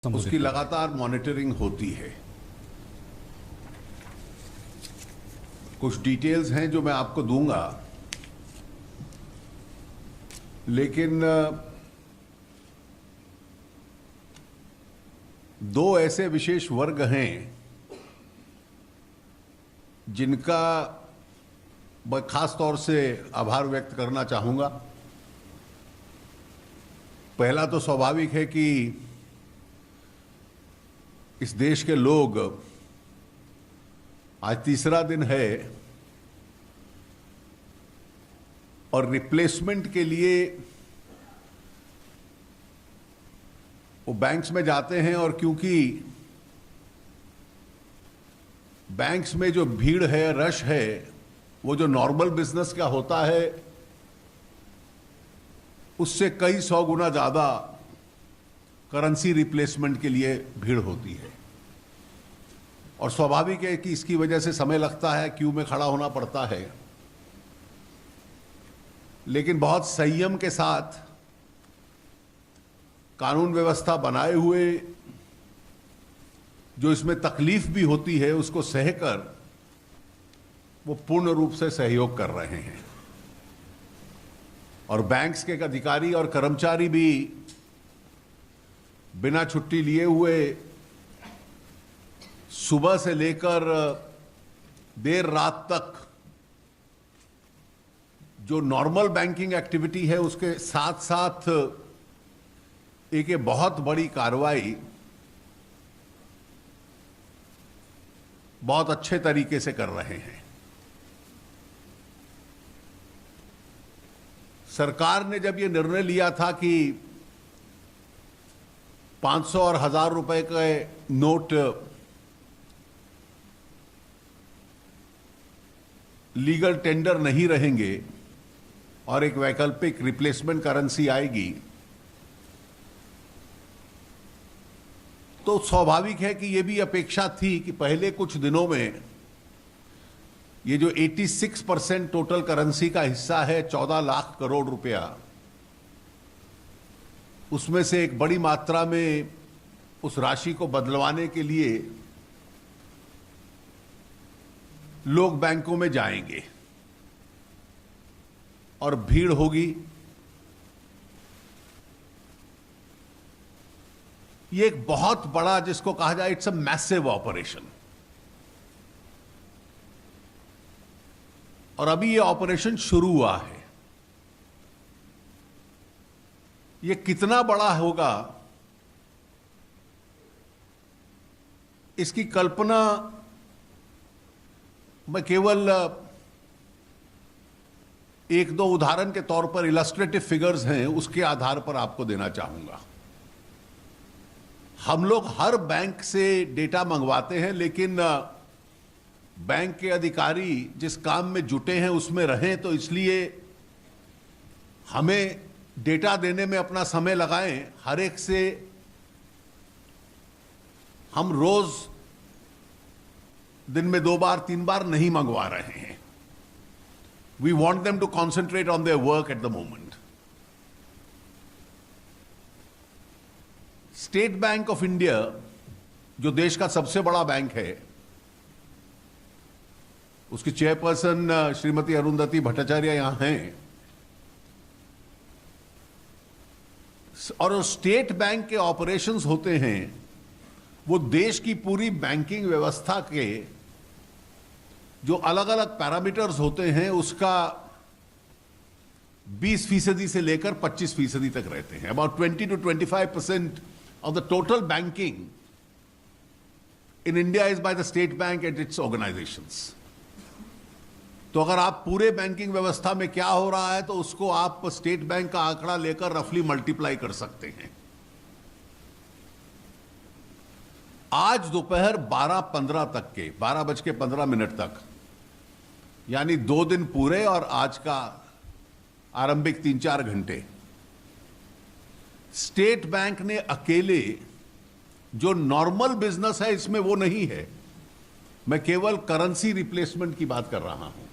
उसकी लगातार मॉनिटरिंग होती है। कुछ डिटेल्स हैं जो मैं आपको दूंगा, लेकिन दो ऐसे विशेष वर्ग हैं जिनका मैं खास तौर से आभार व्यक्त करना चाहूंगा। पहला तो स्वाभाविक है कि इस देश के लोग, आज तीसरा दिन है और रिप्लेसमेंट के लिए वो बैंक्स में जाते हैं, और क्योंकि बैंक्स में जो भीड़ है, रश है, वो जो नॉर्मल बिजनेस का होता है उससे कई सौ गुना ज्यादा करेंसी रिप्लेसमेंट के लिए भीड़ होती है। और स्वाभाविक है कि इसकी वजह से समय लगता है, क्यू में खड़ा होना पड़ता है, लेकिन बहुत संयम के साथ कानून व्यवस्था बनाए हुए जो इसमें तकलीफ भी होती है उसको सहकर वो पूर्ण रूप से सहयोग कर रहे हैं। और बैंक्स के अधिकारी और कर्मचारी भी बिना छुट्टी लिए हुए सुबह से लेकर देर रात तक जो नॉर्मल बैंकिंग एक्टिविटी है उसके साथ साथ एक बहुत बड़ी कार्रवाई बहुत अच्छे तरीके से कर रहे हैं। सरकार ने जब ये निर्णय लिया था कि 500 और 1000 रुपए के नोट लीगल टेंडर नहीं रहेंगे और एक वैकल्पिक रिप्लेसमेंट करेंसी आएगी, तो स्वाभाविक है कि यह भी अपेक्षा थी कि पहले कुछ दिनों में ये जो 86% टोटल करेंसी का हिस्सा है, 14 लाख करोड़ रुपया, उसमें से एक बड़ी मात्रा में उस राशि को बदलवाने के लिए लोग बैंकों में जाएंगे और भीड़ होगी। ये एक बहुत बड़ा, जिसको कहा जाए, इट्स अ मैसिव ऑपरेशन। और अभी ये ऑपरेशन शुरू हुआ है। ये कितना बड़ा होगा इसकी कल्पना मैं केवल एक दो उदाहरण के तौर पर, इलस्ट्रेटिव फिगर्स हैं, उसके आधार पर आपको देना चाहूंगा। हम लोग हर बैंक से डेटा मंगवाते हैं, लेकिन बैंक के अधिकारी जिस काम में जुटे हैं उसमें रहें, तो इसलिए हमें डेटा देने में अपना समय लगाएं। हर एक से हम रोज दिन में 2 बार 3 बार नहीं मंगवा रहे हैं। We want them to concentrate on their work at the moment. State Bank of India, जो देश का सबसे बड़ा बैंक है, उसकी चेयरपर्सन श्रीमती अरुंधति भट्टाचार्य यहां हैं, और स्टेट बैंक के ऑपरेशंस होते हैं वो देश की पूरी बैंकिंग व्यवस्था के जो अलग अलग पैरामीटर्स होते हैं उसका 20% से लेकर 25% तक रहते हैं। About 20 to 25% of the total banking in India is by the state bank and its organizations. तो अगर आप पूरे बैंकिंग व्यवस्था में क्या हो रहा है तो उसको आप स्टेट बैंक का आंकड़ा लेकर रफली मल्टीप्लाई कर सकते हैं। आज दोपहर 12:15 तक के 12:15 तक, यानी 2 दिन पूरे और आज का आरंभिक 3-4 घंटे, स्टेट बैंक ने अकेले, जो नॉर्मल बिजनेस है इसमें वो नहीं है, मैं केवल करेंसी रिप्लेसमेंट की बात कर रहा हूं,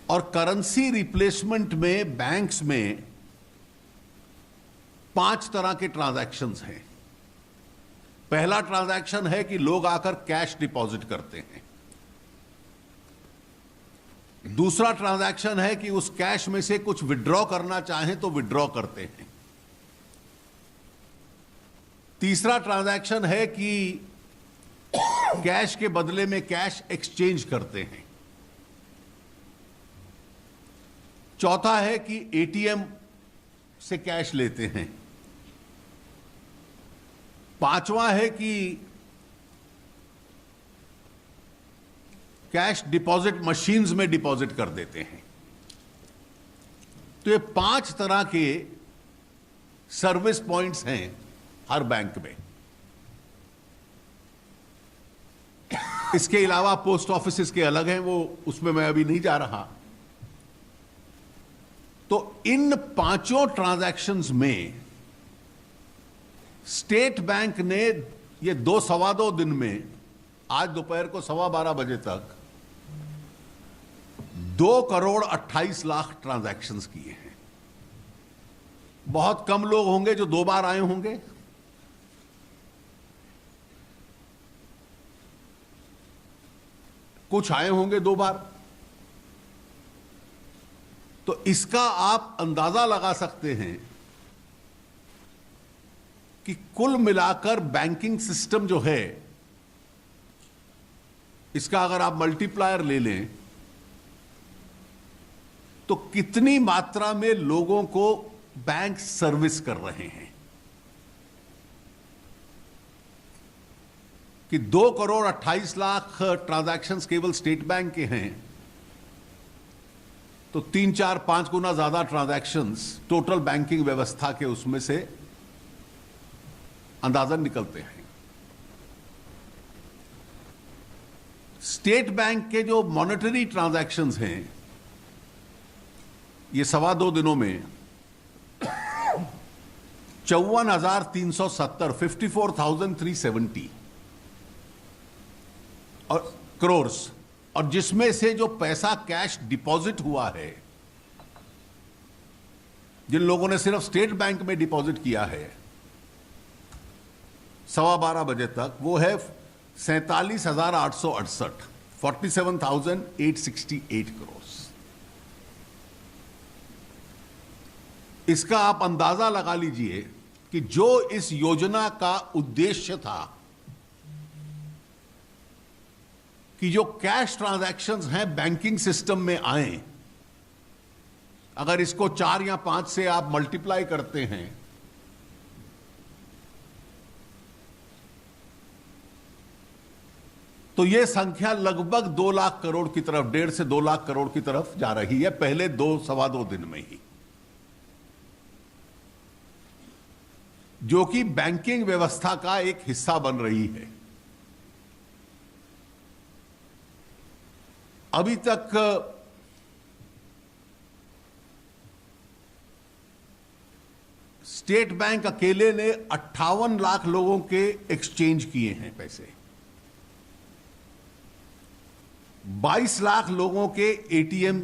और करेंसी रिप्लेसमेंट में बैंक्स में 5 तरह के ट्रांजैक्शंस हैं। पहला ट्रांजैक्शन है कि लोग आकर कैश डिपॉजिट करते हैं। दूसरा ट्रांजैक्शन है कि उस कैश में से कुछ विड्रॉ करना चाहें तो विड्रॉ करते हैं। तीसरा ट्रांजैक्शन है कि कैश के बदले में कैश एक्सचेंज करते हैं। चौथा है कि एटीएम से कैश लेते हैं। पांचवा है कि कैश डिपॉजिट मशीन्स में डिपॉजिट कर देते हैं। तो ये 5 तरह के सर्विस पॉइंट्स हैं हर बैंक में। इसके अलावा पोस्ट ऑफिस के अलग हैं, वो उसमें मैं अभी नहीं जा रहा। तो इन 5 ट्रांजैक्शंस में स्टेट बैंक ने ये 2-2.25 दिन में, आज दोपहर को 12:15 बजे तक 2,28,00,000 ट्रांजैक्शंस किए हैं। बहुत कम लोग होंगे जो 2 बार आए होंगे। कुछ आए होंगे 2 बार। तो इसका आप अंदाजा लगा सकते हैं कि कुल मिलाकर बैंकिंग सिस्टम जो है, इसका अगर आप मल्टीप्लायर ले लें तो कितनी मात्रा में लोगों को बैंक सर्विस कर रहे हैं। कि 2,28,00,000 ट्रांजैक्शंस केवल स्टेट बैंक के हैं, तो 3-4-5 गुना ज्यादा ट्रांजैक्शंस टोटल बैंकिंग व्यवस्था के उसमें से अंदाजा निकलते हैं। स्टेट बैंक के जो मॉनेटरी ट्रांजैक्शंस हैं, ये 2.25 दिनों में 54,370 54,370 और करोर्स, और जिसमें से जो पैसा कैश डिपॉजिट हुआ है, जिन लोगों ने सिर्फ स्टेट बैंक में डिपॉजिट किया है 12:15 बजे तक, वो है 47,868 47,868 करोड़। इसका आप अंदाजा लगा लीजिए कि जो इस योजना का उद्देश्य था कि जो कैश ट्रांजैक्शंस हैं बैंकिंग सिस्टम में आए, अगर इसको 4 या 5 से आप मल्टीप्लाई करते हैं तो यह संख्या लगभग 2 लाख करोड़ की तरफ, 1.5 से 2 लाख करोड़ की तरफ जा रही है पहले 2-2.25 दिन में ही, जो कि बैंकिंग व्यवस्था का एक हिस्सा बन रही है। अभी तक स्टेट बैंक अकेले ने 58 लाख लोगों के एक्सचेंज किए हैं पैसे, 22 लाख लोगों के एटीएम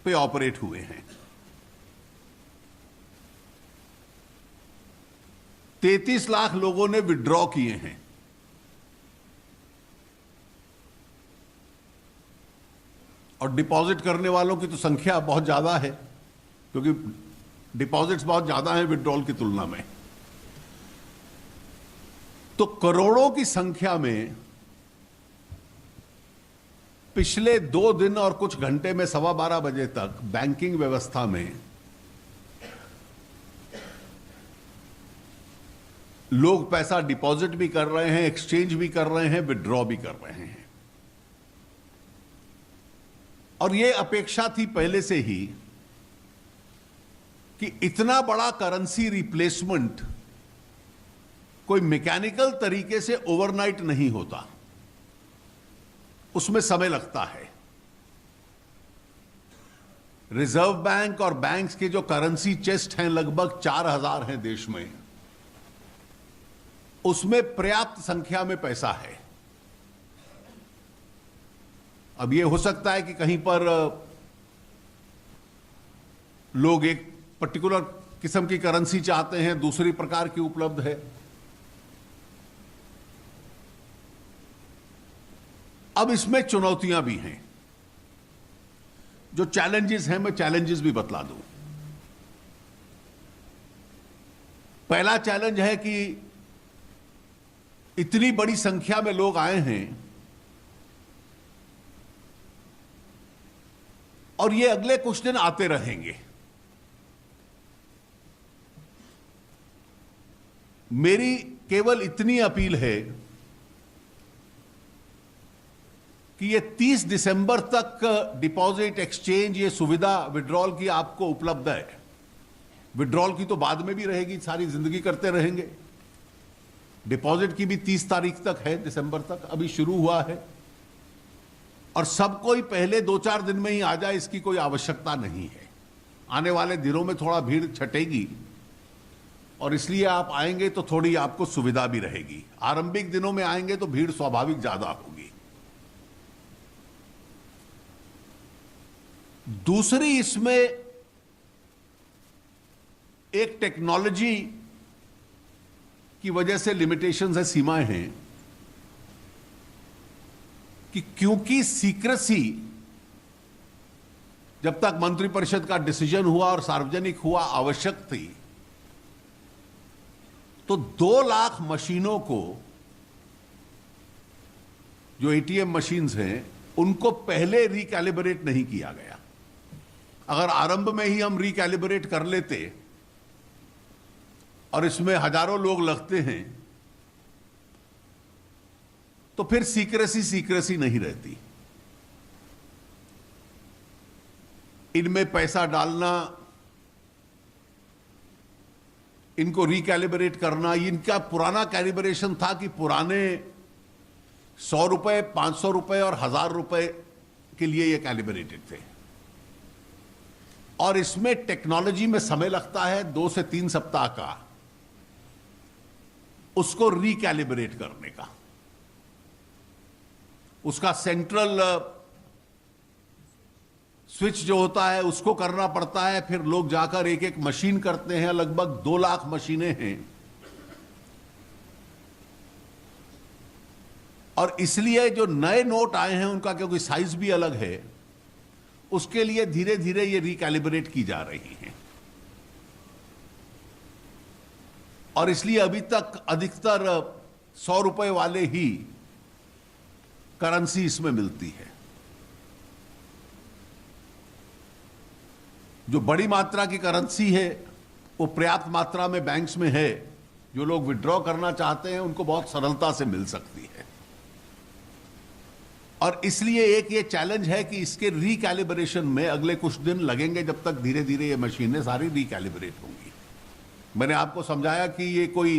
पे ऑपरेट हुए हैं, 33 लाख लोगों ने विड्रॉ किए हैं, और डिपॉजिट करने वालों की तो संख्या बहुत ज्यादा है, क्योंकि डिपॉजिट्स बहुत ज्यादा हैं विड्रॉल की तुलना में। तो करोड़ों की संख्या में पिछले 2 दिन और कुछ घंटे में 12:15 बजे तक बैंकिंग व्यवस्था में लोग पैसा डिपॉजिट भी कर रहे हैं, एक्सचेंज भी कर रहे हैं, विड्रॉ भी कर रहे हैं। और यह अपेक्षा थी पहले से ही कि इतना बड़ा करेंसी रिप्लेसमेंट कोई मैकेनिकल तरीके से ओवरनाइट नहीं होता, उसमें समय लगता है। रिजर्व बैंक और बैंक्स के जो करेंसी चेस्ट हैं लगभग 4,000 हैं देश में, उसमें पर्याप्त संख्या में पैसा है। अब यह हो सकता है कि कहीं पर लोग एक पर्टिकुलर किस्म की करेंसी चाहते हैं, दूसरी प्रकार की उपलब्ध है, अब इसमें चुनौतियां भी हैं। जो चैलेंजेस हैं, मैं चैलेंजेस भी बतला दूं। पहला चैलेंज है कि इतनी बड़ी संख्या में लोग आए हैं और ये अगले कुछ दिन आते रहेंगे। मेरी केवल इतनी अपील है कि ये 30 दिसंबर तक डिपॉजिट एक्सचेंज, ये सुविधा विड्रॉल की आपको उपलब्ध है। विड्रॉल की तो बाद में भी रहेगी, सारी जिंदगी करते रहेंगे। डिपॉजिट की भी 30 तारीख तक है, दिसंबर तक अभी शुरू हुआ है। और सब कोई पहले 2-4 दिन में ही आ जाए, इसकी कोई आवश्यकता नहीं है। आने वाले दिनों में थोड़ा भीड़ छटेगी और इसलिए आप आएंगे तो थोड़ी आपको सुविधा भी रहेगी। आरंभिक दिनों में आएंगे तो भीड़ स्वाभाविक ज्यादा होगी। दूसरी, इसमें एक टेक्नोलॉजी की वजह से लिमिटेशंस है, सीमाएं हैं कि क्योंकि सीक्रेसी जब तक मंत्रिपरिषद का डिसीजन हुआ और सार्वजनिक हुआ आवश्यक थी, तो 2 लाख मशीनों को, जो एटीएम मशीन्स हैं, उनको पहले रिकैलिब्रेट नहीं किया गया। अगर आरंभ में ही हम रिकैलिब्रेट कर लेते और इसमें हजारों लोग लगते हैं तो फिर सीक्रेसी नहीं रहती। इनमें पैसा डालना, इनको रिकैलिब्रेट करना, इनका पुराना कैलिब्रेशन था कि पुराने 100 रुपए, 500 रुपए और 1000 रुपए के लिए ये कैलिब्रेटेड थे। और इसमें टेक्नोलॉजी में समय लगता है 2 से 3 सप्ताह का, उसको रिकैलिब्रेट करने का। उसका सेंट्रल स्विच जो होता है उसको करना पड़ता है, फिर लोग जाकर एक एक मशीन करते हैं। लगभग 2 लाख मशीनें हैं और इसलिए जो नए नोट आए हैं उनका क्योंकि साइज भी अलग है, उसके लिए धीरे धीरे ये रिकैलिब्रेट की जा रही हैं। और इसलिए अभी तक अधिकतर 100 रुपए वाले ही करेंसी इसमें मिलती है। जो बड़ी मात्रा की करेंसी है वो पर्याप्त मात्रा में बैंक्स में है। जो लोग विड्रॉ करना चाहते हैं उनको बहुत सरलता से मिल सकती है। और इसलिए एक ये चैलेंज है कि इसके रिकैलिब्रेशन में अगले कुछ दिन लगेंगे, जब तक धीरे धीरे ये मशीनें सारी रिकैलिब्रेट होंगी। मैंने आपको समझाया कि ये कोई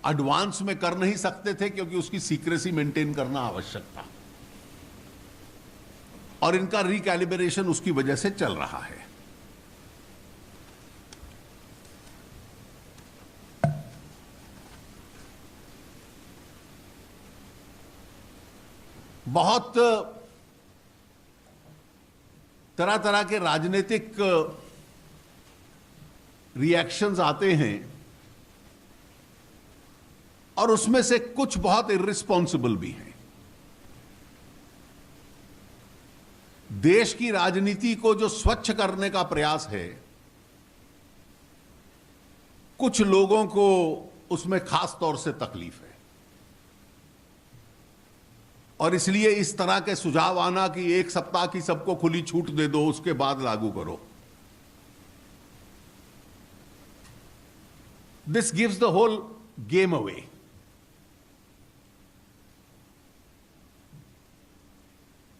एडवांस में कर नहीं सकते थे क्योंकि उसकी सीक्रेसी मेंटेन करना आवश्यक था, और इनका रिकैलिब्रेशन उसकी वजह से चल रहा है। बहुत तरह तरह के राजनीतिक रिएक्शंस आते हैं और उसमें से कुछ बहुत इर्रिस्पॉन्सिबल भी हैं। देश की राजनीति को जो स्वच्छ करने का प्रयास है, कुछ लोगों को उसमें खास तौर से तकलीफ है। और इसलिए इस तरह के सुझाव आना कि 1 सप्ताह की सबको खुली छूट दे दो, उसके बाद लागू करो, this gives the whole game away.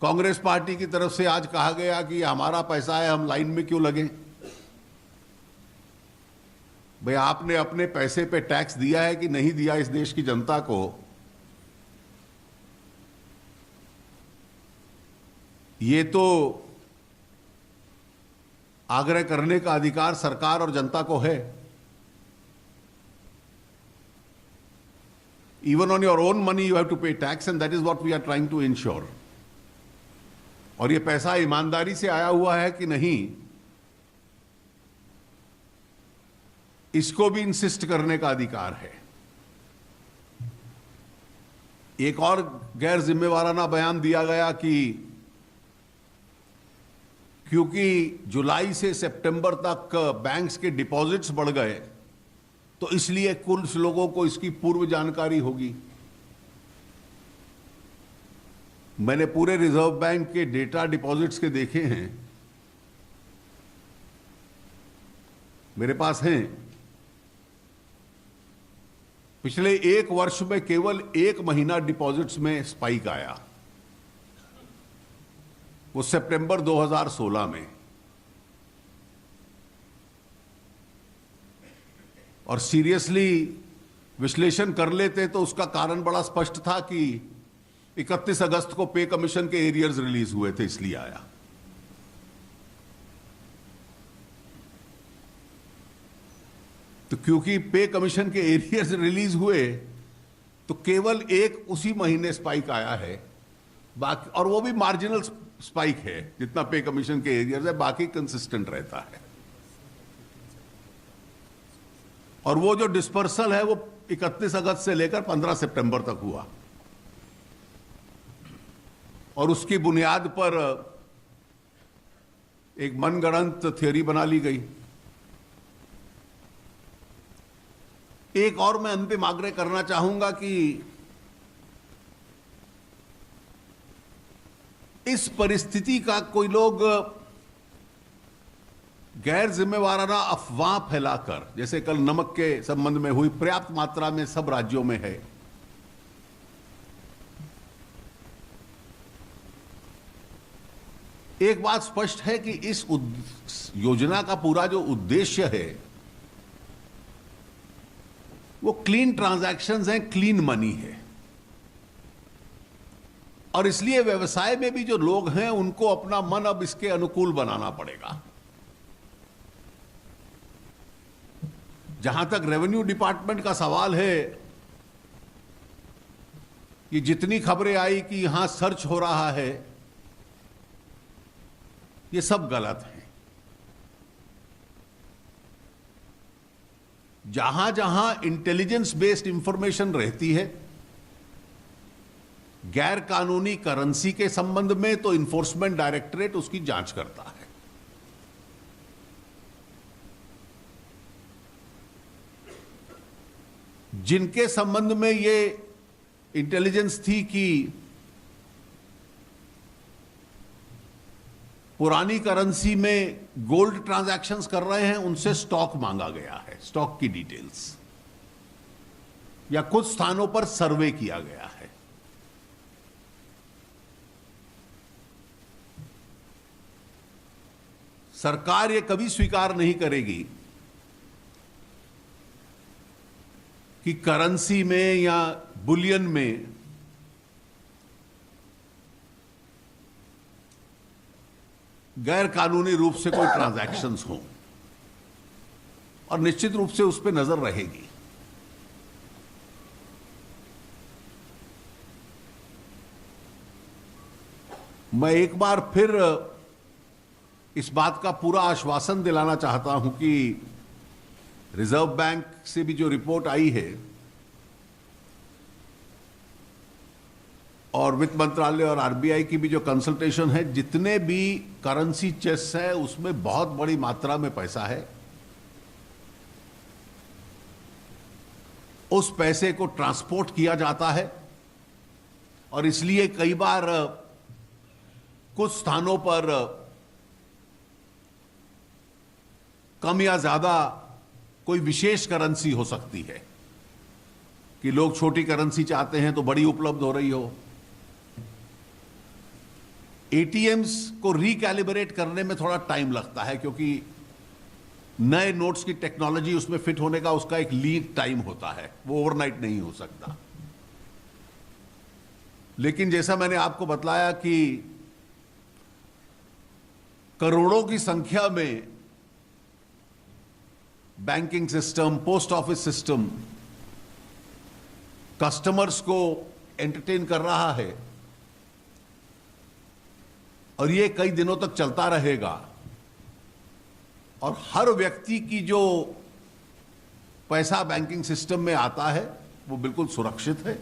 Congress party की तरफ से आज कहा गया कि हमारा पैसा है, हम लाइन में क्यों लगे। भाई, आपने अपने पैसे पे टैक्स दिया है कि नहीं दिया इस देश की जनता को, ये तो आग्रह करने का अधिकार सरकार और जनता को है। Even on your own money you have to pay tax, and that is what we are trying to ensure. और ये पैसा ईमानदारी से आया हुआ है कि नहीं, इसको भी इंसिस्ट करने का अधिकार है। एक और गैर जिम्मेवाराना बयान दिया गया कि क्योंकि जुलाई से सितंबर तक बैंक्स के डिपॉजिट्स बढ़ गए तो इसलिए कुछ लोगों को इसकी पूर्व जानकारी होगी। मैंने पूरे रिजर्व बैंक के डेटा डिपॉजिट्स के देखे हैं, मेरे पास हैं। पिछले एक वर्ष में केवल एक महीना डिपॉजिट्स में स्पाइक आया, वो सितंबर 2016 में। और सीरियसली विश्लेषण कर लेते तो उसका कारण बड़ा स्पष्ट था कि 31 अगस्त को पे कमीशन के एरियर्स रिलीज हुए थे, इसलिए आया। तो क्योंकि पे कमीशन के एरियर्स रिलीज हुए तो केवल एक उसी महीने स्पाइक आया है, बाकी और वो भी मार्जिनल स्पाइक है, जितना पे कमीशन के एरियर्स है, बाकी कंसिस्टेंट रहता है। और वो जो डिस्पर्सल है वो 31 अगस्त से लेकर 15 सितंबर तक हुआ और उसकी बुनियाद पर एक मनगढ़ंत थ्योरी बना ली गई। एक और मैं अंतिम आग्रह करना चाहूंगा कि इस परिस्थिति का कोई लोग गैर जिम्मेवाराना अफवाह फैलाकर, जैसे कल नमक के संबंध में हुई, पर्याप्त मात्रा में सब राज्यों में है, एक बात स्पष्ट है कि इस योजना का पूरा जो उद्देश्य है वो क्लीन ट्रांजैक्शंस हैं, क्लीन मनी है। और इसलिए व्यवसाय में भी जो लोग हैं उनको अपना मन अब इसके अनुकूल बनाना पड़ेगा। जहां तक रेवेन्यू डिपार्टमेंट का सवाल है, कि जितनी खबरें आई कि यहां सर्च हो रहा है, ये सब गलत है। जहां जहां इंटेलिजेंस बेस्ड इंफॉर्मेशन रहती है गैर कानूनी करेंसी के संबंध में, तो इन्फोर्समेंट डायरेक्टरेट उसकी जांच करता है। जिनके संबंध में ये इंटेलिजेंस थी कि पुरानी करेंसी में गोल्ड ट्रांजैक्शंस कर रहे हैं, उनसे स्टॉक मांगा गया है, स्टॉक की डिटेल्स, या कुछ स्थानों पर सर्वे किया गया है। सरकार ये कभी स्वीकार नहीं करेगी कि करेंसी में या बुलियन में गैर कानूनी रूप से कोई ट्रांजैक्शंस हों, और निश्चित रूप से उस पर नजर रहेगी। मैं एक बार फिर इस बात का पूरा आश्वासन दिलाना चाहता हूं कि रिजर्व बैंक से भी जो रिपोर्ट आई है और वित्त मंत्रालय और आरबीआई की भी जो कंसल्टेशन है, जितने भी करेंसी चेस है उसमें बहुत बड़ी मात्रा में पैसा है। उस पैसे को ट्रांसपोर्ट किया जाता है और इसलिए कई बार कुछ स्थानों पर कम या ज्यादा कोई विशेष करेंसी हो सकती है कि लोग छोटी करेंसी चाहते हैं तो बड़ी उपलब्ध हो रही हो। एटीएम्स को रिकैलिब्रेट करने में थोड़ा टाइम लगता है क्योंकि नए नोट्स की टेक्नोलॉजी उसमें फिट होने का उसका एक लीड टाइम होता है, वो ओवरनाइट नहीं हो सकता। लेकिन जैसा मैंने आपको बतलाया कि करोड़ों की संख्या में banking system, post office system customers को एंटरटेन कर रहा है और ये कई दिनों तक चलता रहेगा। और हर व्यक्ति की जो पैसा बैंकिंग सिस्टम में आता है वो बिल्कुल सुरक्षित है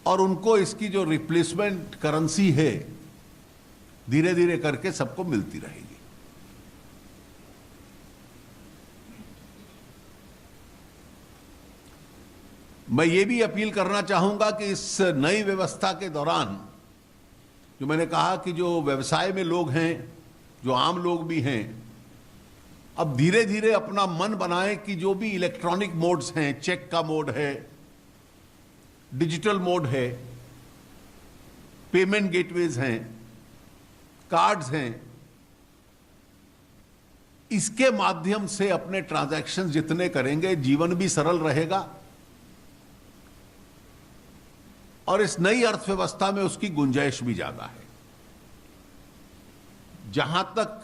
और उनको इसकी जो रिप्लेसमेंट करेंसी है धीरे धीरे करके सबको मिलती रहेगी। मैं ये भी अपील करना चाहूंगा कि इस नई व्यवस्था के दौरान जो मैंने कहा कि जो व्यवसाय में लोग हैं, जो आम लोग भी हैं, अब धीरे धीरे अपना मन बनाएं कि जो भी इलेक्ट्रॉनिक मोड्स हैं, चेक का मोड है, डिजिटल मोड है, पेमेंट गेटवेज हैं, कार्ड्स हैं, इसके माध्यम से अपने ट्रांजैक्शन जितने करेंगे जीवन भी सरल रहेगा और इस नई अर्थव्यवस्था में उसकी गुंजाइश भी ज्यादा है। जहां तक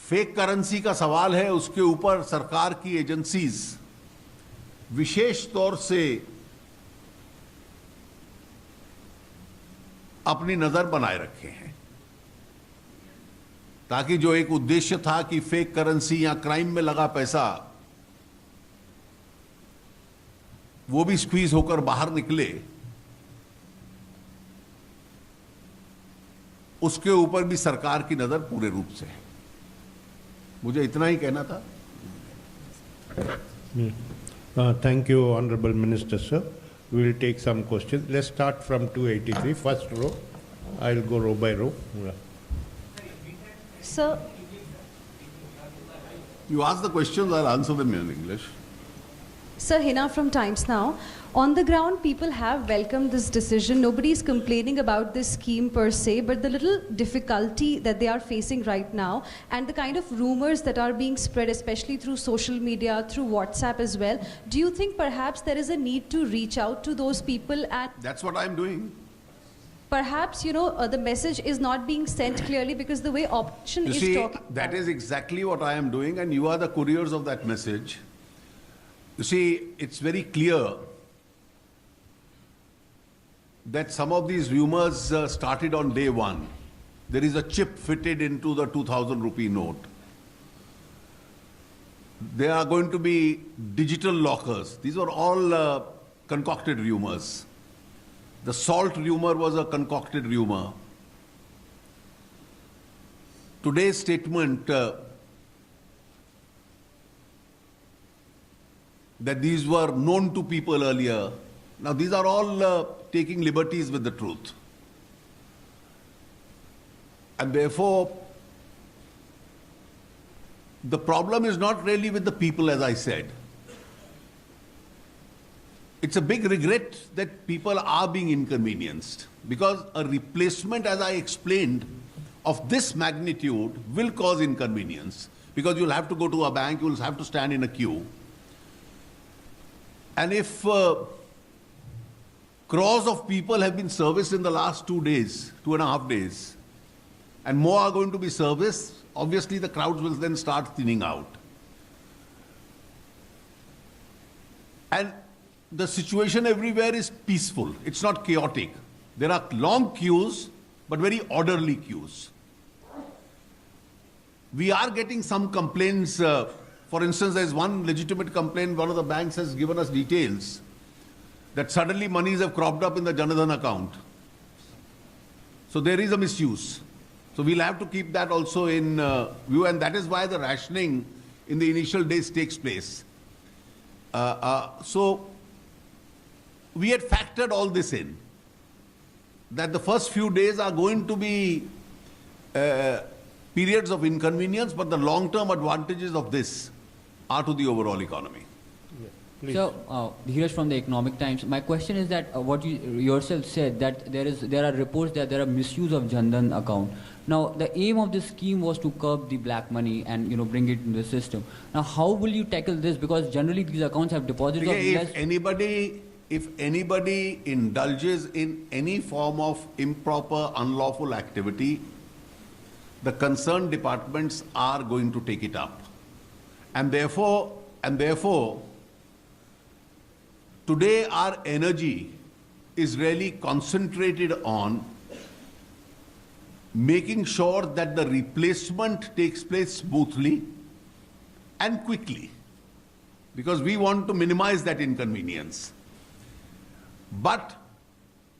फेक करेंसी का सवाल है, उसके ऊपर सरकार की एजेंसीज विशेष तौर से अपनी नजर बनाए रखे हैं ताकि जो एक उद्देश्य था कि फेक करेंसी या क्राइम में लगा पैसा वो भी स्क्वीज होकर बाहर निकले, उसके ऊपर भी सरकार की नजर पूरे रूप से है। मुझे इतना ही कहना था। Thank you, Honorable Minister, sir. We will take some questions. Let's start from 283, first row. I'll go row by row. Sir, You ask the questions, I'll answer them in English. Sir, Hina from Times Now. On the ground, people have welcomed this decision. Nobody is complaining about this scheme per se, but the little difficulty that they are facing right now and the kind of rumors that are being spread, especially through social media, through WhatsApp as well, do you think perhaps there is a need to reach out to those people and That's what I'm doing. perhaps, the message is not being sent clearly because the way opposition You is see, talking that about is exactly what I am doing, and you are the couriers of that message. You see, it's very clear that some of these rumors started on day one. There is a chip fitted into the 2,000 rupee note. There are going to be digital lockers. These are all concocted rumors. The salt rumor was a concocted rumor. Today's statement that these were known to people earlier. Now these are all taking liberties with the truth. And therefore, the problem is not really with the people, as I said. It's a big regret that people are being inconvenienced because a replacement, as I explained, of this magnitude will cause inconvenience because you'll have to go to a bank, you'll have to stand in a queue. And if crores of people have been serviced in the last 2 days, 2.5 days, and more are going to be serviced, obviously the crowds will then start thinning out. And the situation everywhere is peaceful. It's not chaotic. There are long queues, but very orderly queues. We are getting some complaints. For instance, there's one legitimate complaint. One of the banks has given us details that suddenly monies have cropped up in the Janadhan account. So there is a misuse. So we'll have to keep that also in view, and that is why the rationing in the initial days takes place. So we had factored all this in, that the first few days are going to be periods of inconvenience, but the long-term advantages of this are to the overall economy. So, Dheeraj from the Economic Times. My question is that what you yourself said, that there are reports that there are misuse of Jandan account. Now, the aim of this scheme was to curb the black money and bring it into the system. Now, how will you tackle this? Because generally these accounts have deposits of less. If anybody indulges in any form of improper, unlawful activity, the concerned departments are going to take it up. And therefore, today our energy is really concentrated on making sure that the replacement takes place smoothly and quickly, because we want to minimize that inconvenience. But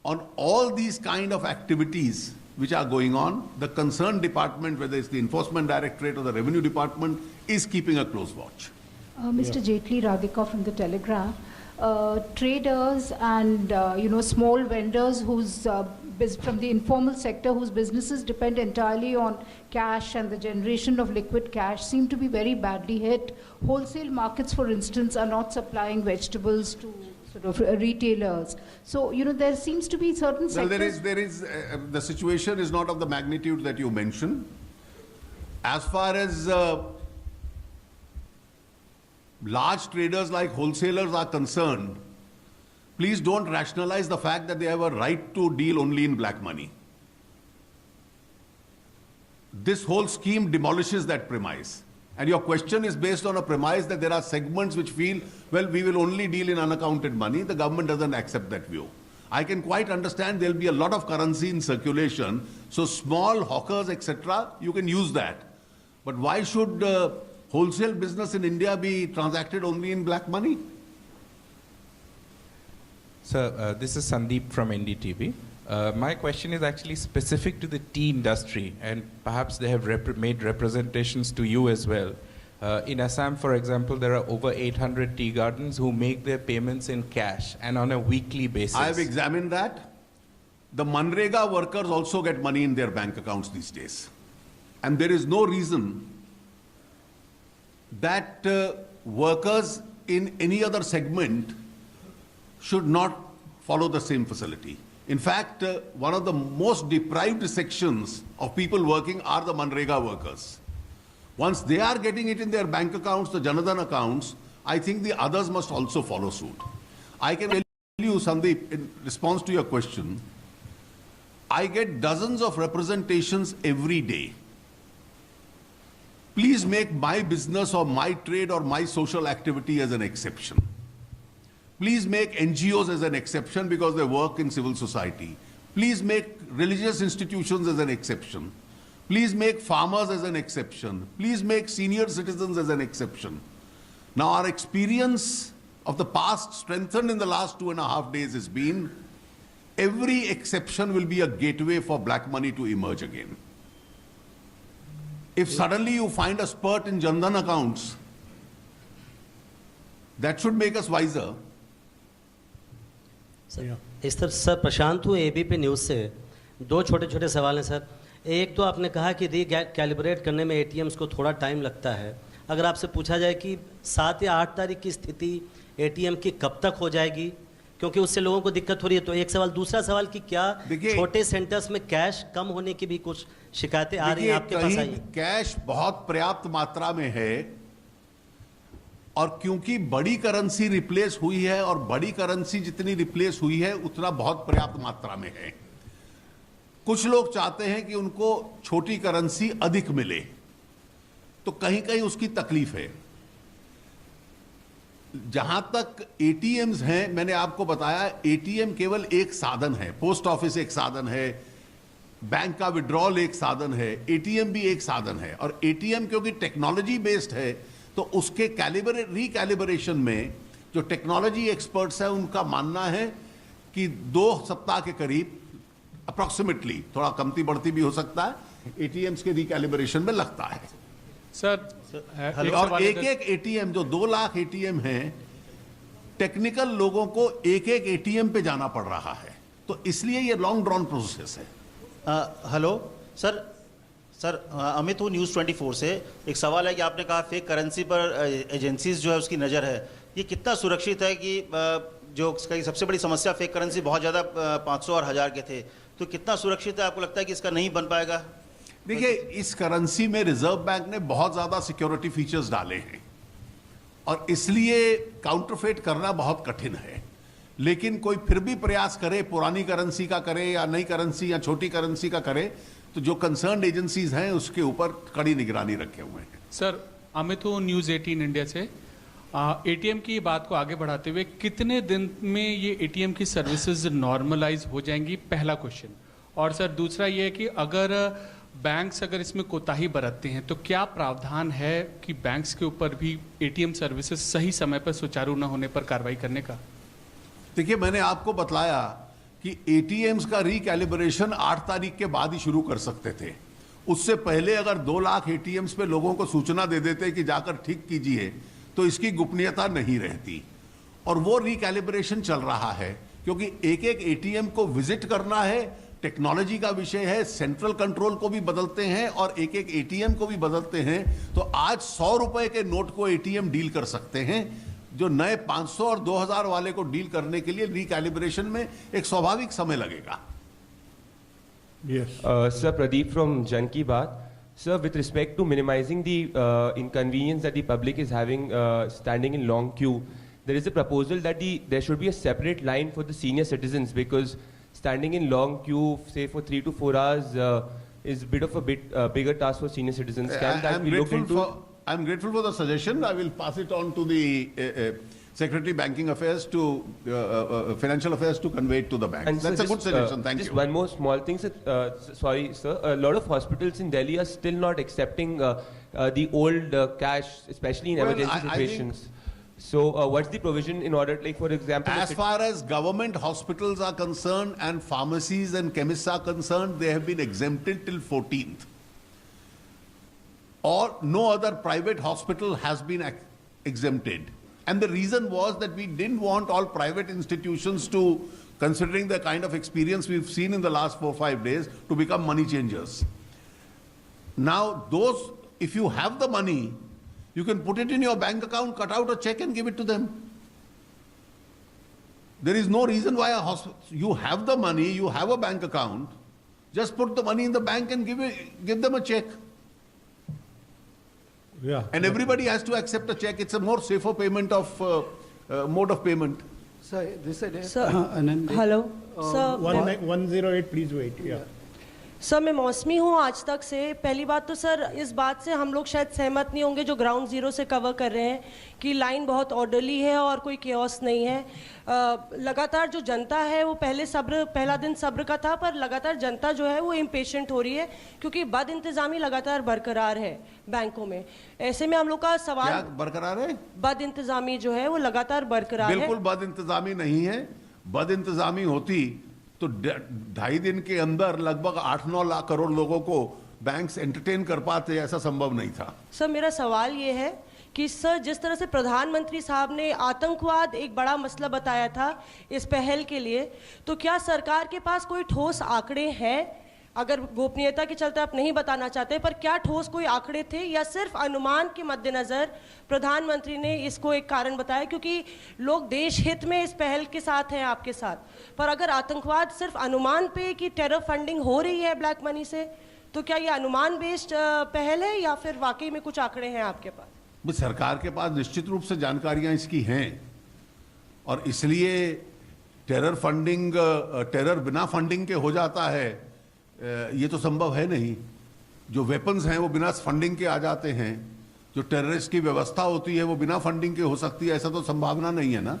on all these kind of activities which are going on, the concerned department, whether it's the Enforcement Directorate or the Revenue Department, is keeping a close watch. Mr. Jaitley, Radhika from the Telegraph. Traders and small vendors whose from the informal sector whose businesses depend entirely on cash and the generation of liquid cash seem to be very badly hit. Wholesale markets, for instance, are not supplying vegetables to sort of retailers. So there seems to be certain sectors. Well, the situation is not of the magnitude that you mentioned. As far as large traders like wholesalers are concerned, please don't rationalize the fact that they have a right to deal only in black money. This whole scheme demolishes that premise. And your question is based on a premise that there are segments which feel, well, we will only deal in unaccounted money. The government doesn't accept that view. I can quite understand there'll be a lot of currency in circulation, so small hawkers, etc., you can use that. But why should wholesale business in India be transacted only in black money? Sir, this is Sandeep from NDTV. My question is actually specific to the tea industry, and perhaps they have made representations to you as well. In Assam, for example, there are over 800 tea gardens who make their payments in cash and on a weekly basis. I have examined that. The Manrega workers also get money in their bank accounts these days. And there is no reason that workers in any other segment should not follow the same facility. In fact, one of the most deprived sections of people working are the Manrega workers. Once they are getting it in their bank accounts, the Janadan accounts, I think the others must also follow suit. I can tell you, Sandeep, in response to your question, I get dozens of representations every day. Please make my business or my trade or my social activity as an exception. Please make NGOs as an exception because they work in civil society. Please make religious institutions as an exception. Please make farmers as an exception. Please make senior citizens as an exception. Now, our experience of the past, strengthened in the last 2.5 days, has been every exception will be a gateway for black money to emerge again. If suddenly you find a spurt in Jandan accounts, that should make us wiser. इस तरह sir प्रशांत हूँ ABP news से। दो छोटे छोटे सवाल हैं sir. एक तो आपने कहा कि कैलिब्रेट करने में एटीएम्स को थोड़ा टाइम लगता है। अगर आपसे पूछा जाए कि 7 या 8 तारीख की स्थिति एटीएम की कब तक हो जाएगी, क्योंकि उससे लोगों को दिक्कत हो रही है, तो एक सवाल। दूसरा सवाल कि क्या छोटे सेंटर्स में कैश कम होने की भी कुछ शिकायतें आ रही हैं आपके पास? आई कैश बहुत पर्याप्त मात्रा में है, और क्योंकि बड़ी करेंसी रिप्लेस हुई है, और बड़ी करेंसी जितनी रिप्लेस हुई है उतना बहुत पर्याप्त मात्रा में है। कुछ लोग चाहते हैं कि उनको छोटी करेंसी अधिक मिले, तो कहीं कहीं उसकी तकलीफ है। जहां तक एटीएम्स हैं, मैंने आपको बताया एटीएम केवल एक साधन है, पोस्ट ऑफिस एक साधन है, बैंक का विड्रॉल एक साधन है, एटीएम भी एक साधन है। और एटीएम क्योंकि टेक्नोलॉजी बेस्ड है, तो उसके रिकैलिब्रेशन में जो टेक्नोलॉजी एक्सपर्ट्स हैं उनका मानना है कि 2 सप्ताह के करीब अप्रॉक्सीमेटली, थोड़ा कमती बढ़ती भी हो सकता है, एटीएम्स के रिकैलिब्रेशन में लगता है सर। और एक एटीएम, जो 2 लाख एटीएम हैं, टेक्निकल लोगों को एक एटीएम पे जाना पड़ रहा है, तो इसलिए ये लॉन्ग ड्रॉन प्रोसेस है। हेलो सर, अमित हूँ न्यूज़ 24 से। एक सवाल है कि आपने कहा फेक करेंसी पर एजेंसीज जो है उसकी नज़र है, ये कितना सुरक्षित है कि जो इसका सबसे बड़ी समस्या फेक करेंसी बहुत ज़्यादा 500 और 1000 के थे, तो कितना सुरक्षित है? आपको लगता है कि इसका नहीं बन पाएगा? देखिए, इस करेंसी में रिजर्व बैंक ने बहुत ज़्यादा सिक्योरिटी फीचर्स डाले हैं, और इसलिए काउंटरफेट करना बहुत कठिन है। लेकिन कोई फिर भी प्रयास करे, पुरानी करेंसी का करे या नई करेंसी या छोटी करेंसी का करे, तो जो कंसर्न्ड एजेंसीज हैं उसके ऊपर कड़ी निगरानी रखे हुए हैं। सर, अमित हूँ न्यूज़ 18 इंडिया से। एटीएम की बात को आगे बढ़ाते हुए, कितने दिन में ये एटीएम की सर्विसेज नॉर्मलाइज हो जाएंगी, पहला क्वेश्चन। और सर दूसरा ये है कि अगर बैंक्स अगर इसमें कोताही बरतते हैं तो क्या प्रावधान है कि बैंक्स के ऊपर भी एटीएम सर्विसेज सही समय पर सुचारू न होने पर कार्रवाई करने का? देखिए, मैंने आपको बतलाया कि एटीएम्स का रिकैलिब्रेशन 8 तारीख के बाद ही शुरू कर सकते थे। उससे पहले अगर 2 लाख एटीएम्स पे लोगों को सूचना दे देते कि जाकर ठीक कीजिए, तो इसकी गोपनीयता नहीं रहती। और वो रिकैलिब्रेशन चल रहा है, क्योंकि एक एक एटीएम को विजिट करना है, टेक्नोलॉजी का विषय है, सेंट्रल कंट्रोल को भी बदलते हैं और एक एक एटीएम को भी बदलते हैं। तो आज 100 रुपए के नोट को एटीएम डील कर सकते हैं, जो नए 500 और 2000 वाले को डील करने के लिए रिकैलिब्रेशन में एक स्वाभाविक समय लगेगा। Yes. Sir, Pradeep from Jan Ki Baat. Sir, with respect to minimizing the inconvenience that the public is having standing in long queue, there is a proposal that there should be a separate line for the senior citizens, because standing in long queue, say for 3 to 4 hours, is a bit of a bigger task for senior citizens. Can that be looked into? I'm grateful for the suggestion. I will pass it on to the Secretary Banking Affairs to Financial Affairs to convey it to the bank. And That's sir, a good suggestion. Thank just you. one more small thing, sir. Sorry, sir. A lot of hospitals in Delhi are still not accepting the old cash, especially in emergency situations. So, what's the provision in order, like for example, As far as government hospitals are concerned and pharmacies and chemists are concerned, they have been exempted till 14th. Or no other private hospital has been exempted. And the reason was that we didn't want all private institutions to, considering the kind of experience we've seen in the last 4 or 5 days, to become money changers. Now, those, if you have the money, you can put it in your bank account, cut out a check and give it to them. There is no reason why a hospital, you have the money, you have a bank account, just put the money in the bank and give them a check. Yeah. And everybody has to accept a check. It's a more safer payment of mode of payment. Sir, this idea. Sir, hello. Sir, 108, please wait. Yeah. Sir मैं मौसमी हूँ आज तक से। पहली बात तो sir इस बात से हम लोग शायद सहमत नहीं होंगे जो ग्राउंड जीरो से कवर कर रहे हैं कि लाइन बहुत ऑर्डरली है और कोई केओस नहीं है। लगातार जो जनता है वो पहला दिन सब्र का था, पर लगातार जनता जो है वो इम्पेशेंट हो रही है क्योंकि बद इंतजामी लगातार बरकरार है बैंकों में। ऐसे में हम लोग का सवाल क्या बरकरार है? बद इंतजामी जो है वो लगातार बरकरार है। बिल्कुल बद इंतजामी नहीं है। बद इंतजामी होती तो 2.5 दिन के अंदर लगभग 8-9 लाख करोड़ लोगों को बैंक्स एंटरटेन कर पाते, ऐसा संभव नहीं था। सर मेरा सवाल ये है कि सर जिस तरह से प्रधानमंत्री साहब ने आतंकवाद एक बड़ा मसला बताया था इस पहल के लिए, तो क्या सरकार के पास कोई ठोस आंकड़े हैं? अगर गोपनीयता के चलते आप नहीं बताना चाहते, पर क्या ठोस कोई आंकड़े थे या सिर्फ अनुमान के मद्देनजर प्रधानमंत्री ने इसको एक कारण बताया? क्योंकि लोग देश हित में इस पहल के साथ हैं आपके साथ, पर अगर आतंकवाद सिर्फ अनुमान पे कि टेरर फंडिंग हो रही है ब्लैक मनी से, तो क्या ये अनुमान बेस्ड पहल है या फिर वाकई में कुछ आंकड़े हैं आपके पास? सरकार के पास निश्चित रूप से जानकारियां इसकी हैं और इसलिए टेरर बिना फंडिंग के हो जाता है, ये तो संभव है नहीं। जो वेपन्स हैं वो बिना फंडिंग के आ जाते हैं, जो टेररिस्ट की व्यवस्था होती है वो बिना फंडिंग के हो सकती है, ऐसा तो संभावना नहीं है ना।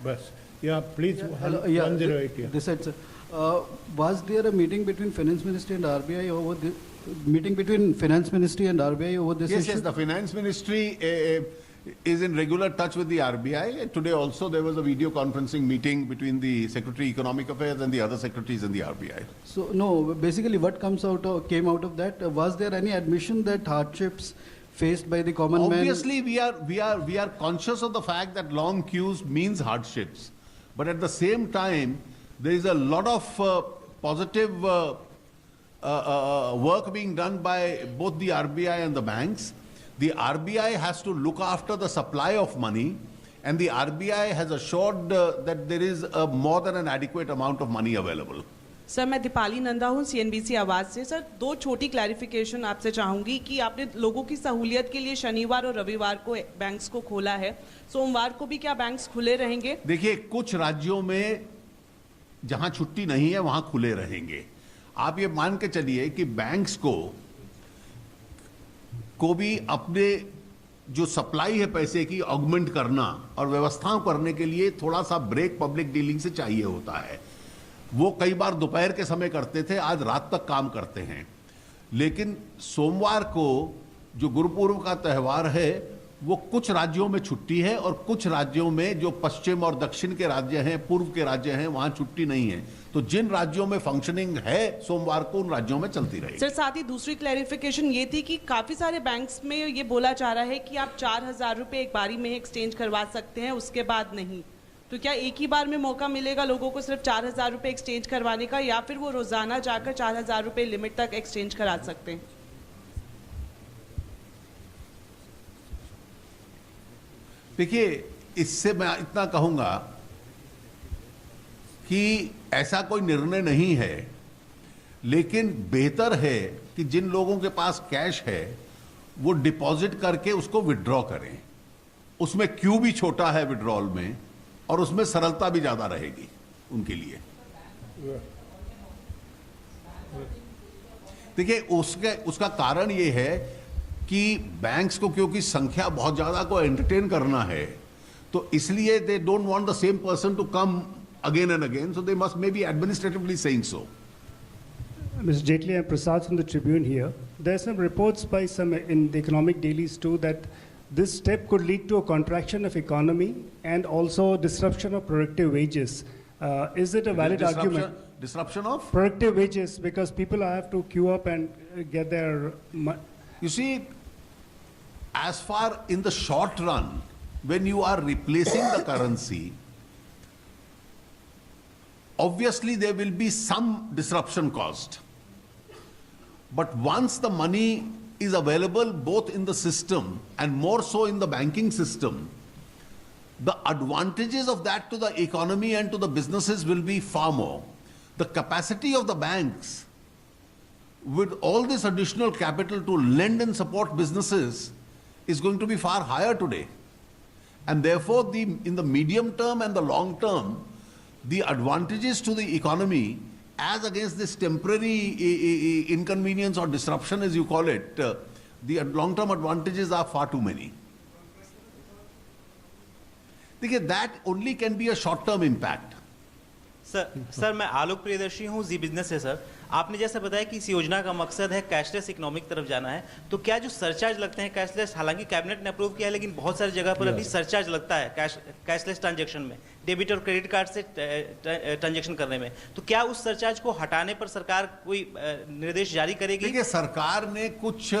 बस या please 108 yeah. This side, sir. Was there a meeting between Finance Ministry and RBI over the meeting between Finance Ministry and RBI over this issue? Yes, the Finance Ministry is in regular touch with the RBI. Today also there was a video conferencing meeting between the Secretary Economic Affairs and the other secretaries in the RBI. So no, basically what came out of that, was there any admission that hardships faced by the common man? Obviously we are conscious of the fact that long queues means hardships, but at the same time there is a lot of positive work being done by both the RBI and the banks. The RBI has to look after the supply of money, and the RBI has assured that there is more than an adequate amount of money available. Sir मैं दीपाली नंदा हूँ CNBC आवाज़ से। Sir 2 छोटी clarification आपसे चाहूँगी कि आपने लोगों की सहूलियत के लिए शनिवार और रविवार को बैंक्स को खोला है, सोमवार को भी क्या बैंक्स खुले रहेंगे? देखिए, कुछ राज्यों में जहां छुट्टी नहीं है वहां खुले रहेंगे। आप ये मान के चलिए कि बैंक्स को भी अपने जो सप्लाई है पैसे की ऑगमेंट करना और व्यवस्थाओं करने के लिए थोड़ा सा ब्रेक पब्लिक डीलिंग से चाहिए होता है। वो कई बार दोपहर के समय करते थे, आज रात तक काम करते हैं। लेकिन सोमवार को जो गुरुपूर्व का त्यौहार है वो कुछ राज्यों में छुट्टी है और कुछ राज्यों में, जो पश्चिम और दक्षिण के राज्य हैं, पूर्व के राज्य हैं, वहां छुट्टी नहीं है। तो जिन राज्यों में फंक्शनिंग है सोमवार को, उन राज्यों में चलती रहेगी। सर, साथ ही दूसरी क्लैरिफिकेशन ये थी कि काफी सारे बैंक्स में ये बोला जा रहा है कि आप 4,000 रुपए एक बारी में एक्सचेंज करवा सकते हैं, उसके बाद नहीं। तो क्या एक ही बार में मौका मिलेगा लोगों को सिर्फ 4,000 रुपए एक्सचेंज करवाने का, या फिर वो रोजाना जाकर 4,000 रुपए लिमिट तक एक्सचेंज करा सकते हैं? देखिए, इससे मैं इतना कहूंगा कि ऐसा कोई निर्णय नहीं है, लेकिन बेहतर है कि जिन लोगों के पास कैश है वो डिपॉजिट करके उसको विड्रॉ करें। उसमें क्यू भी छोटा है विड्रॉल में, और उसमें सरलता भी ज्यादा रहेगी उनके लिए। देखिए, उसका कारण ये है कि बैंक्स को क्योंकि संख्या बहुत ज्यादा को एंटरटेन करना है, तो इसलिए they don't want the same person to come again and again, so they must maybe administratively saying so. Mr. Jaitley, I'm Prasad from the Tribune here. There are some reports by some in the economic dailies too that this step could lead to a contraction of economy and also disruption of productive wages. Is it a valid argument? Disruption of? Productive wages, because people have to queue up and get their... You see, as far in the short run, when you are replacing the currency, obviously there will be some disruption caused. But once the money is available both in the system and more so in the banking system, the advantages of that to the economy and to the businesses will be far more. The capacity of the banks with all this additional capital to lend and support businesses is going to be far higher today. And therefore, in the medium term and the long term, the advantages to the economy as against this temporary inconvenience or disruption, as you call it, the long-term advantages are far too many. That only can be a short-term impact. Sir मैं आलोक प्रियदर्शी हूँ, जी business है। Sir, आपने जैसे बताया कि इस योजना का मकसद है कैशलेस इकोनॉमिक तरफ जाना है, तो क्या जो सरचार्ज लगते हैं कैशलेस, हालांकि कैबिनेट ने अप्रूव किया है, लेकिन बहुत सारी जगह पर अभी सरचार्ज लगता है कैशलेस ट्रांजैक्शन में, डेबिट और क्रेडिट कार्ड से ट्रांजैक्शन करने में, तो क्या उस सरचार्ज को हटाने पर सरकार कोई निर्देश जारी करेगी? देखिए, सरकार ने कुछ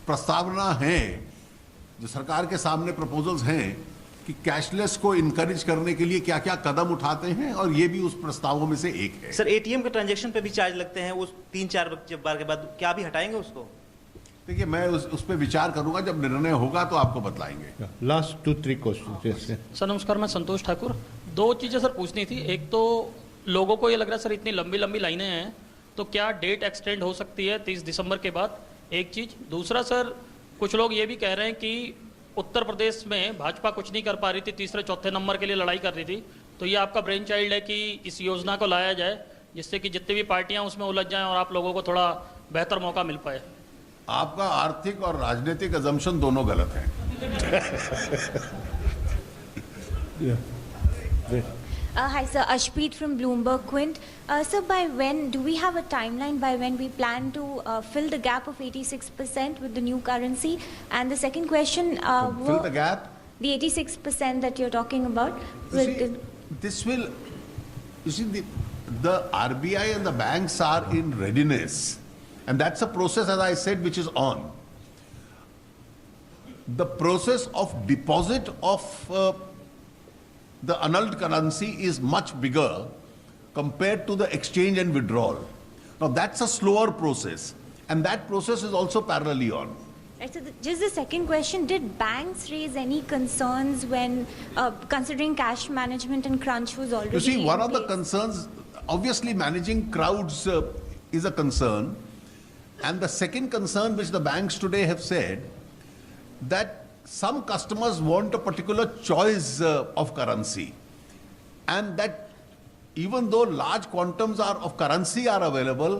प्रस्तावना है, जो सरकार के सामने प्रपोजल्स हैं कि कैशलेस को इनकरेज करने के लिए क्या क्या कदम उठाते हैं, और ये भी उस प्रस्तावों में से एक है। सर, एटीएम के ट्रांजैक्शन पे भी चार्ज लगते हैं, उस 3-4 बार के बाद क्या अभी हटाएंगे उसको? देखिए, मैं उस पर विचार करूंगा, जब निर्णय होगा तो आपको बतलाएंगे। Last 2-3 question. सर नमस्कार, मैं संतोष ठाकुर। 2 चीज़ें सर पूछनी थी। एक तो लोगों को ये लग रहा है सर इतनी लंबी लंबी लाइनें हैं, तो क्या डेट एक्सटेंड हो सकती है 30 दिसंबर के बाद? एक चीज़। दूसरा सर, कुछ लोग ये भी कह रहे हैं कि उत्तर प्रदेश में भाजपा कुछ नहीं कर पा रही थी, तीसरे चौथे नंबर के लिए लड़ाई कर रही थी, तो ये आपका ब्रेन चाइल्ड है कि इस योजना को लाया जाए जिससे कि जितनी भी पार्टियां उसमें उलझ जाएं और आप लोगों को थोड़ा बेहतर मौका मिल पाए। आपका आर्थिक और राजनीतिक अजम्पशन दोनों गलत हैं। Hi sir, Ashpreet from Bloomberg Quint. Sir, by when do we have a timeline by when we plan to fill the gap of 86% with the new currency? And the second question, fill the gap? The 86% that you're talking about. This will, you see, the RBI and the banks are in readiness, and that's a process, as I said, which is on. The process of deposit of the annulled currency is much bigger compared to the exchange and withdrawal. Now that's a slower process, and that process is also parallelly on. Right, so just the second question, did banks raise any concerns when considering cash management and crunch was already You see, one of the place? concerns, obviously managing crowds is a concern, and the second concern which the banks today have said, that some customers want a particular choice of currency, and that even though large quantums of currency are available,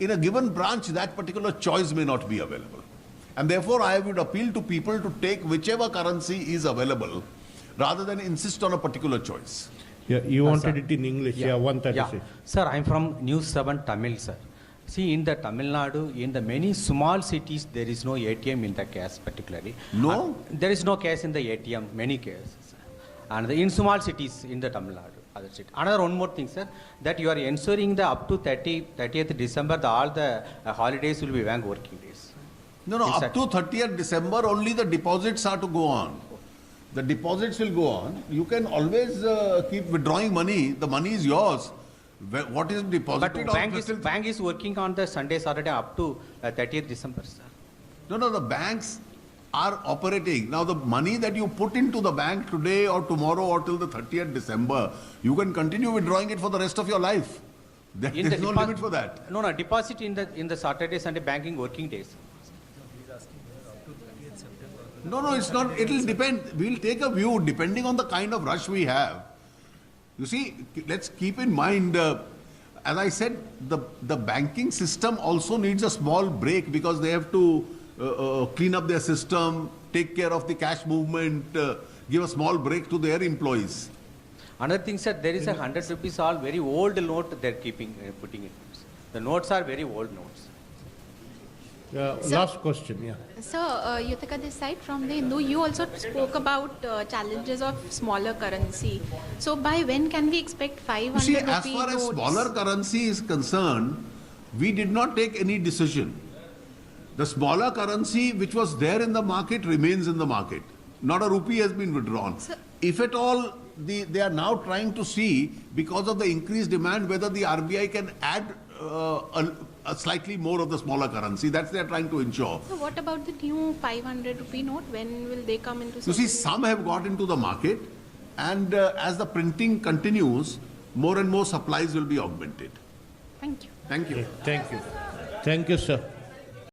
in a given branch that particular choice may not be available. And therefore I would appeal to people to take whichever currency is available rather than insist on a particular choice. Yeah, you wanted it in English. Yeah, 136. Yeah. Sir, I'm from News 7 Tamil, sir. See, in the Tamil Nadu, in the many small cities, there is no ATM in the cash particularly. No? There is no cash in the ATM, many cases. And in small cities in the Tamil Nadu, other city. Another one more thing, sir, that you are ensuring the up to 30th December, all the holidays will be bank working days. No, up to 30th December, only the deposits are to go on. The deposits will go on. You can always keep withdrawing money. The money is yours. What is deposited? But bank is working on the Sunday, Saturday up to 30th December, sir. No, the banks are operating. Now the money that you put into the bank today or tomorrow or till the 30th December, you can continue withdrawing it for the rest of your life. There is no limit for that. No, deposit in the Saturday, Sunday banking working days. No, it's not. It will depend. We'll take a view depending on the kind of rush we have. You see, let's keep in mind, as I said, the banking system also needs a small break because they have to clean up their system, take care of the cash movement, give a small break to their employees. Another thing, sir, there is a 100 rupees all very old note they're keeping, putting in. The notes are very old notes. Last question, yeah. So, Yuthika this side from the Hindu, you also spoke about challenges of smaller currency. So, by when can we expect 500 See, rupee as far as smaller currency is concerned, we did not take any decision. The smaller currency which was there in the market remains in the market. Not a rupee has been withdrawn. If at all, they are now trying to see, because of the increased demand, whether the RBI can add a slightly more of the smaller currency. That's they are trying to ensure. So what about the new 500 rupee note? When will they come into You see, some have got into the market, and as the printing continues, more and more supplies will be augmented. Thank you. Thank you. Thank you. Thank you, sir.